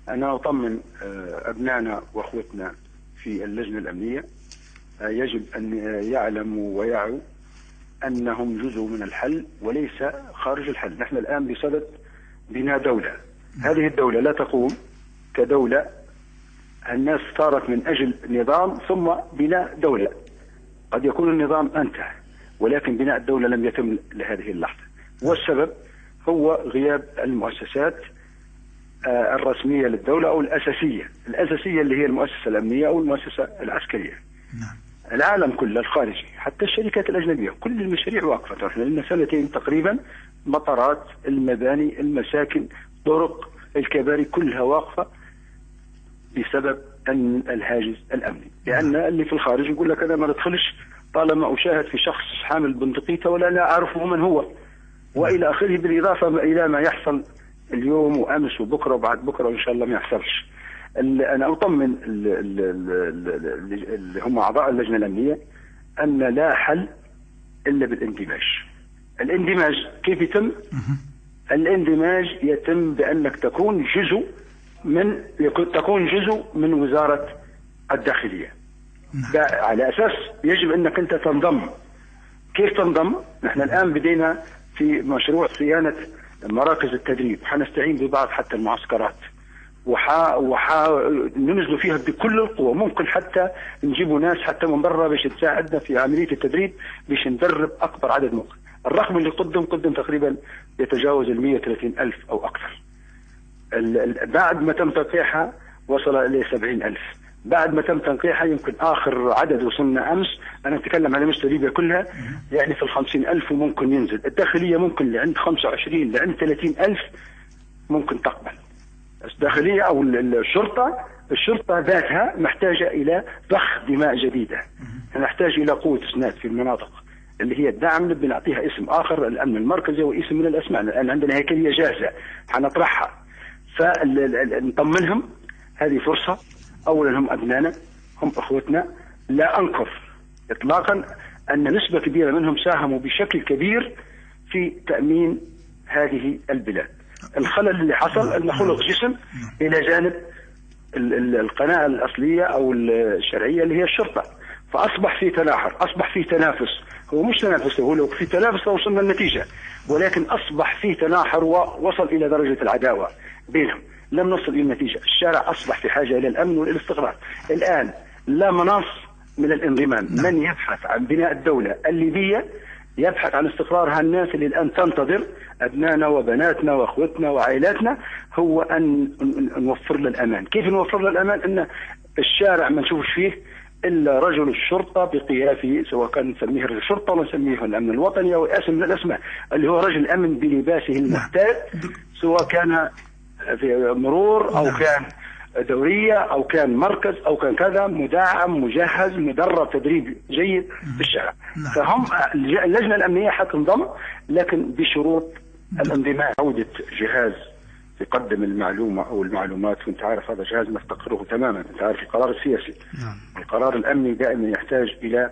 أنا أطمن أبنائنا وأخوتنا في اللجنة الأمنية، يجب أن يعلموا ويعوا أنهم جزء من الحل وليس خارج الحل. نحن الآن بصدد بناء دولة، هذه الدولة لا تقوم كدولة، الناس صارت من أجل نظام ثم بناء دولة. قد يكون النظام انتهى ولكن بناء الدولة لم يتم لهذه اللحظة، والسبب هو غياب المؤسسات الرسمية للدولة أو الأساسية اللي هي المؤسسة الأمنية أو المؤسسة العسكرية. العالم كله الخارجي حتى الشركات الأجنبية كل المشاريع واقفة. احنا لنا سنتين تقريبا، مطارات، المباني، المساكن، طرق، الكباري كلها واقفة بسبب أن الهاجس الأمني. لأن اللي في الخارج يقول لك أنا ما ندخلش طالما أشاهد في شخص حامل بندقيته ولا لا أعرفه من هو وإلى آخره، بالإضافة إلى ما يحصل اليوم وأمس وبكرة وبعد بكرة وإن شاء الله ما يحصلش. أنا أطمن اللي هم أعضاء اللجنة الأمنية أن لا حل إلا بالاندماج. الاندماج كيف يتم؟ الاندماج يتم بأنك تكون جزء من وزارة الداخلية. على أساس يجب أنك أنت تنضم. كيف تنضم؟ نحن الآن بدينا في مشروع صيانة مراكز التدريب، حنستعين ببعض حتى المعسكرات ننزلوا فيها بكل القوة. ممكن حتى نجيبوا ناس حتى من برا باش تساعدنا في عملية التدريب باش ندرب أكبر عدد ممكن. الرقم اللي قدم تقريبا يتجاوز 130,000 أو أكثر. بعد ما تم تنقيحها وصل إلى 70,000. بعد ما تم تنقيحها يمكن آخر عدد وصلنا أمس، أنا أتكلم على مستوى ليبيا كلها، يعني في 50,000 وممكن ينزل. الداخلية ممكن لعند 25 لعند 30,000 ممكن تقبل. الداخلية أو الشرطة ذاتها محتاجة إلى ضخ دماء جديدة، نحتاج إلى قوة إسناد في المناطق اللي هي الدعم، نبي نعطيها اسم آخر، الأمن المركزي واسم من الأسماء. الآن عندنا هيكلية جاهزة حنطرحها، فنطمنهم هذه فرصة. أولا هم أبنائنا، هم أخوتنا، لا أنكر إطلاقا أن نسبة كبيرة منهم ساهموا بشكل كبير في تأمين هذه البلاد. الخلل اللي حصل أن خلق جسم إلى جانب القناة الأصلية أو الشرعية اللي هي الشرطة، فأصبح في تناحر، أصبح في تنافس. هو مش تنافس، هو لو في تنافس لوصلنا النتيجة، ولكن أصبح في تناحر ووصل إلى درجة العداوة بينهم، لم نصل إلى النتيجة. الشارع أصبح في حاجة إلى الأمن والاستقرار. الآن لا مناص من الانضمام. من يبحث عن بناء الدولة الليبية يبحث عن استقرارها. الناس اللي الآن تنتظر أبنائنا وبناتنا وأخوتنا وعائلاتنا هو أن نوفر له الأمان. كيف نوفر له الأمان؟ أن الشارع ما نشوفش فيه إلا رجل الشرطة بقيافه، سواء كان نسميه رجل الشرطة ولا نسميه الأمن الوطني أو اسم من الأسماء، اللي هو رجل أمن بلباسه المحتاج، سواء كان في مرور أو كان دورية أو كان مركز أو كان كذا، مدعم مجهز مدرب تدريب جيد في الشارع. فهم اللجنة الأمنية حتنضم لكن بشروط الانضمام. عودة جهاز يقدم المعلومة أو المعلومات، وانت عارف هذا جهاز نفتقره تماما. انت عارف القرار السياسي، القرار الأمني دائما يحتاج إلى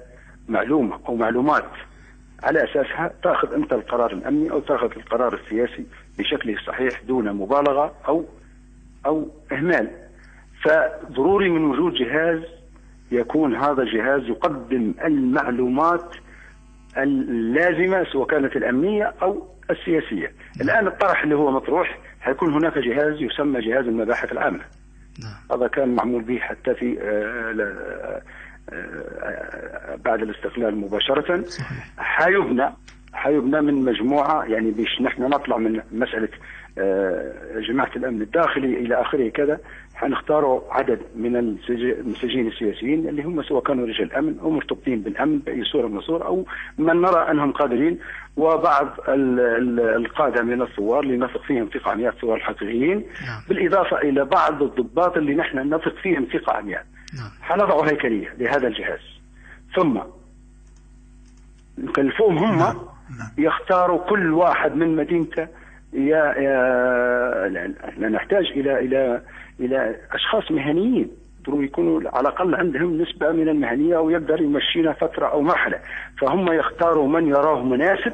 معلومة أو معلومات على أساسها تأخذ أنت القرار الأمني أو تأخذ القرار السياسي بشكله الصحيح دون مبالغة أو إهمال. فضروري من وجود جهاز يكون هذا الجهاز يقدم المعلومات اللازمة سواء كانت الأمنية أو السياسية. الآن الطرح اللي هو مطروح هيكون هناك جهاز يسمى جهاز المباحث العامة. هذا كان معمول به حتى في بعد الاستقلال مباشرة. حيبنى من مجموعة، يعني باش نحن نطلع من مسألة جماعة الأمن الداخلي إلى آخره كذا، حنختاروا عدد من المسجين السياسيين اللي هم سواء كانوا رجال أمن أو مرتبطين بالأمن بأي صورة من الصور أو من نرى أنهم قادرين، وبعض القادة من الثوار اللي نثق فيهم ثقة عمياء، الثوار الحقيقيين، بالإضافة إلى بعض الضباط اللي نحن نثق فيهم ثقة عمياء. حنضع هيكلية لهذا الجهاز، ثم نكلفوهم هم يختاروا كل واحد من مدينته. نحتاج إلى أشخاص مهنيين، ضروري يكونوا على الأقل عندهم نسبة من المهنية ويقدر يمشينا فترة أو مرحلة. فهم يختاروا من يراه مناسب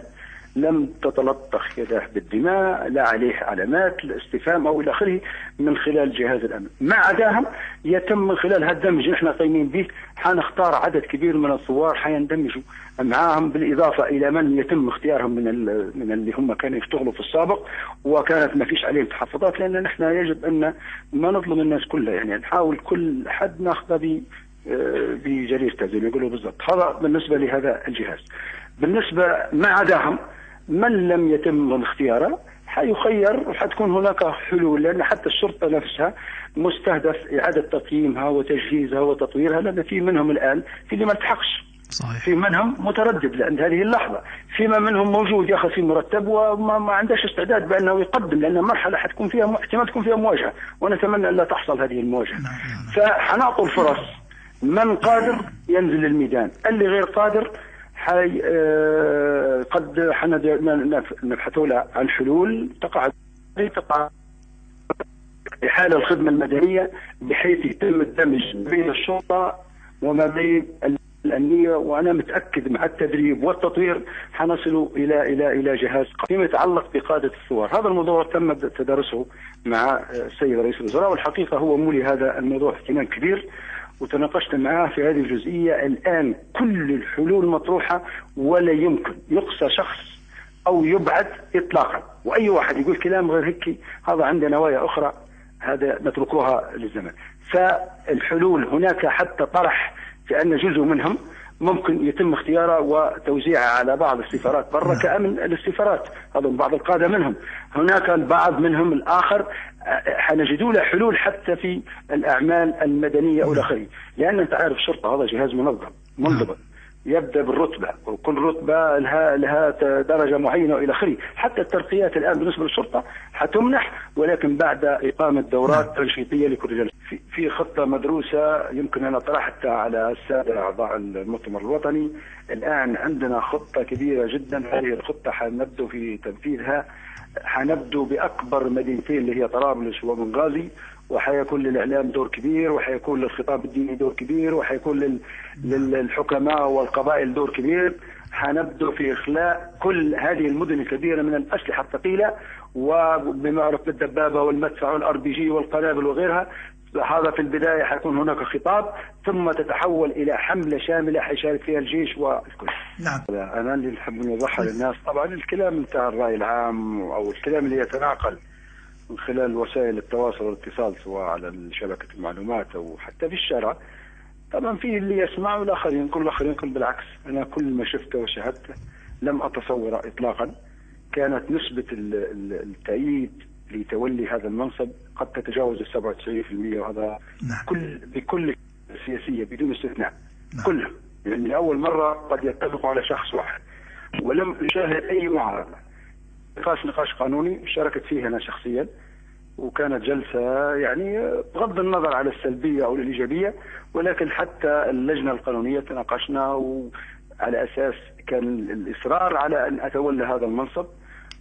لم تتلطخ يداه بالدماء، لا عليه علامات الاستفهام أو إلى آخره من خلال جهاز الأمن. ما عداهم يتم من خلال هذا الدمج نحن قايمين به، حنختار عدد كبير من الثوار حيندمجوا معاهم، بالإضافة إلى من يتم اختيارهم من اللي هم كانوا يشتغلوا في السابق وكانت ما فيش عليهم تحفظات، لأن نحن يجب أن ما نظلم الناس كلها، يعني نحاول كل حد ناخذه بجريرته زي ما يقولوا بالضبط. هذا بالنسبة لهذا الجهاز. بالنسبة ما عداهم من لم يتم اختياره حيخير، وحتكون هناك حلول، لأن حتى الشرطة نفسها مستهدف إعادة تقييمها وتجهيزها وتطويرها، لأن في منهم الآن في اللي ما التحقش، صحيح. في منهم متردد لأن هذه اللحظة، فيما منهم موجود ياخذ في مرتب وما عندهش استعداد بأنه يقدم، لأن مرحلة حتكون فيها احتمال تكون فيها مواجهة، ونتمنى أن لا تحصل هذه المواجهة. فحنعطوا الفرص، من قادر ينزل الميدان، اللي غير قادر قد نبحثوا له عن حلول تقع إحالة الخدمة المدنية بحيث يتم الدمج بين الشرطة وما بين الأمنية، وأنا متأكد مع التدريب والتطوير حنصل إلى جهاز. فيما يتعلق بقادة الثوار، هذا الموضوع تم تدارسه مع السيد رئيس الوزراء، والحقيقة هو مولي هذا الموضوع اهتمام كبير، وتناقشت معاه في هذه الجزئية. الآن كل الحلول مطروحة، ولا يمكن يقصى شخص أو يبعد إطلاقا، وأي واحد يقول كلام غير هيك هذا عنده نوايا أخرى، هذا نتركوها للزمن. فالحلول هناك حتى طرح في أن جزء منهم ممكن يتم اختياره وتوزيعه على بعض السفارات برا كأمن الاستفارات، هذا بعض القادة منهم، هناك البعض منهم الآخر حنجدوا له حلول حتى في الأعمال المدنية أو الآخرين، لأن أنت عارف الشرطة هذا جهاز منضبط يبدأ بالرتبة، وكل رتبة لها درجة معينة وإلى آخره. حتى الترقيات الآن بالنسبة للشرطة حتمنح، ولكن بعد إقامة دورات تنشيطية لكل رجال. في خطة مدروسة يمكن أن طرحتها على السادة أعضاء المؤتمر الوطني. الآن عندنا خطة كبيرة جدا، هذه الخطة حنبدأ في تنفيذها، حنبدأ بأكبر مدينتين اللي هي طرابلس وبنغازي، وحيكون للإعلام دور كبير، وحيكون للخطاب الديني دور كبير، وحيكون للحكماء والقبائل دور كبير. حنبدأ في إخلاء كل هذه المدن الكبيرة من الأسلحة الثقيلة، وبما عرف بالدبابة والمدفع والRPG والقنابل وغيرها. هذا في البداية حيكون هناك خطاب، ثم تتحول إلى حملة شاملة حيشارك فيها الجيش والكل. نعم. أنا اللي نحب نوضحها للناس، طبعا الكلام نتاع الرأي العام أو الكلام اللي يتناقل من خلال وسائل التواصل والاتصال سواء على شبكة المعلومات أو حتى في الشارع، طبعا فيه اللي يسمع والآخرين كل الآخرين كل بالعكس. أنا كل ما شفته وشاهدته لم أتصور إطلاقا كانت نسبة التأييد لتولي هذا المنصب قد تتجاوز 97%، وهذا بكل السياسية بدون استثناء كلها، يعني أول مرة قد يتفقوا على شخص واحد، ولم أشاهد أي معارضة. نقاش قانوني شاركت فيه أنا شخصيا، وكانت جلسة يعني بغض النظر على السلبية أو الإيجابية، ولكن حتى اللجنة القانونية تناقشنا، وعلى أساس كان الإصرار على أن أتولى هذا المنصب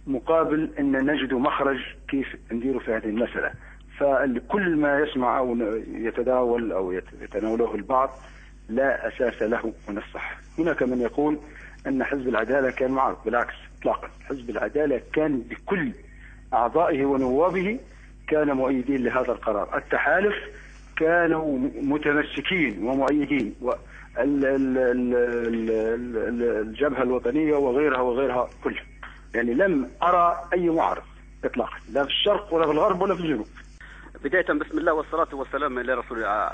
مقابل أن نجد مخرج كيف ندير في هذه المسألة. فكل ما يسمع أو يتداول أو يتناوله البعض لا أساس له من الصحة. هناك من يقول أن حزب العدالة كان معارض، بالعكس إطلاقا. حزب العدالة كان بكل أعضائه ونوابه كان مؤيدين لهذا القرار. التحالف كانوا متمسكين ومؤيدين، الجبهة الوطنية وغيرها كلها، يعني لم أرى أي معارض إطلاقا، لا في الشرق ولا في الغرب ولا في الجنوب. بداية بسم الله والصلاة والسلام على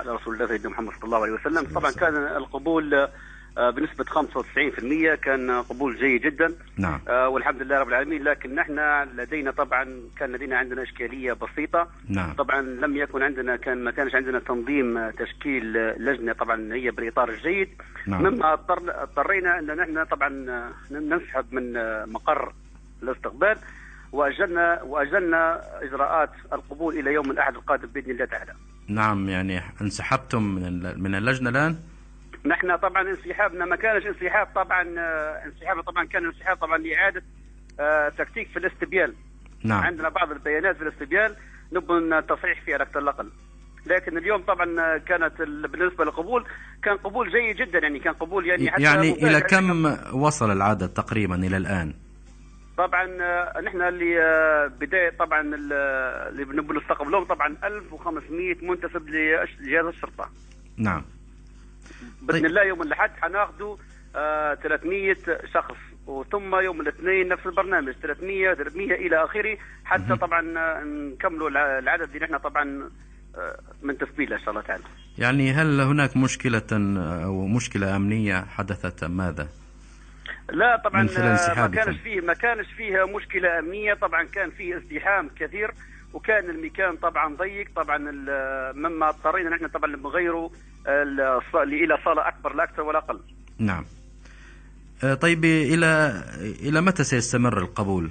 رسول الله سيدنا محمد صلى الله عليه وسلم. طبعا كان القبول بنسبة 95%، كان قبول جيد جدا. نعم. والحمد لله رب العالمين. لكن نحن لدينا عندنا إشكالية بسيطة. نعم. طبعا لم يكن عندنا ما كانش عندنا تنظيم تشكيل لجنة طبعا هي بالإطار الجيد. نعم. مما اضطرينا أن نحن طبعا ننسحب من مقر الاستقبال، وأجلنا إجراءات القبول إلى يوم الأحد القادم بإذن الله تعالى. نعم، يعني انسحبتم من اللجنة الآن؟ نحن طبعا انسحابنا ما كانش انسحاب، انسحابنا طبعا كان انسحاب طبعا لإعادة تكتيك في الاستبيان. نعم. عندنا بعض البيانات في الاستبيان نبغى تصحيح فيها على الأقل. لكن اليوم طبعا كانت بالنسبة للقبول كان قبول جيد جدا، يعني كان قبول يعني حتى إلى كم وصل العدد تقريبا إلى الآن؟ طبعا نحن اللي بدايه طبعا اللي بنبي نستقبلهم طبعا 1500 منتسب لجهاز الشرطه. نعم. باذن الله يوم الاحد حناخذوا 300 شخص، وثم يوم الاثنين نفس البرنامج 300 الى اخره، حتى طبعا نكملوا العدد اللي نحن طبعا من تثبيته ان شاء الله تعالى. يعني هل هناك مشكلة او مشكلة امنية حدثت ام ماذا؟ لا طبعا ما كانش فيه مشكلة امنية، طبعا كان فيه ازدحام كثير، وكان المكان طبعا ضيق طبعا، مما اضطرينا نحن طبعا نغيروا الى صالة اكبر لا اكثر ولا اقل. نعم. طيب الى متى سيستمر القبول؟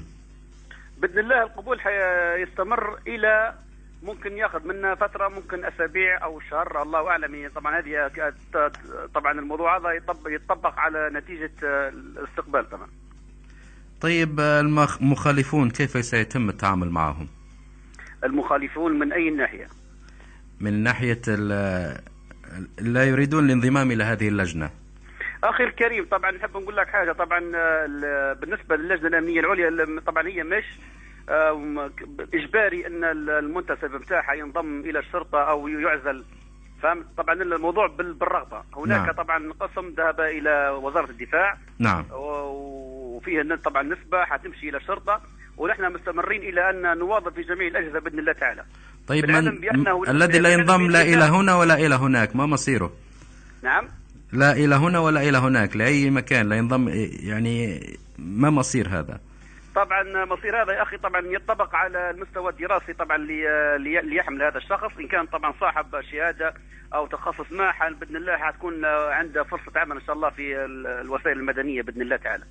باذن الله القبول حيستمر الى ممكن ياخذ منا فتره، ممكن اسابيع او شهر، الله اعلم. طبعا هذه طبعا الموضوع هذا يطبق على نتيجه الاستقبال طبعا. طيب المخالفون كيف سيتم التعامل معهم؟ المخالفون من اي ناحيه؟ من ناحيه لا يريدون الانضمام الى هذه اللجنه. اخي الكريم طبعا نحب نقول لك حاجه، طبعا بالنسبه للجنه الامنيه العليا طبعا هي مش اجباري ان المنتسب بتاعها ينضم الى الشرطه او يعزل، فهمت؟ طبعا الموضوع بالرغبه. هناك نعم. طبعا قسم ذهب الى وزاره الدفاع. نعم. وفيه طبعا نسبه حتمشي الى الشرطه، ونحن مستمرين الى ان نواظب في جميع الاجهزه باذن الله تعالى. طيب الذي لا ينضم لا الى هنا ولا الى هناك ما مصيره؟ نعم. لا الى هنا ولا الى هناك، لاي مكان لا ينضم، يعني ما مصير هذا؟ طبعا مصير هذا يا اخي طبعا ينطبق على المستوى الدراسي طبعا ليحمل هذا الشخص، ان كان طبعا صاحب شهاده او تخصص ما، باذن الله حتكون عنده فرصه عمل ان شاء الله في الوسائل المدنيه باذن الله تعالى.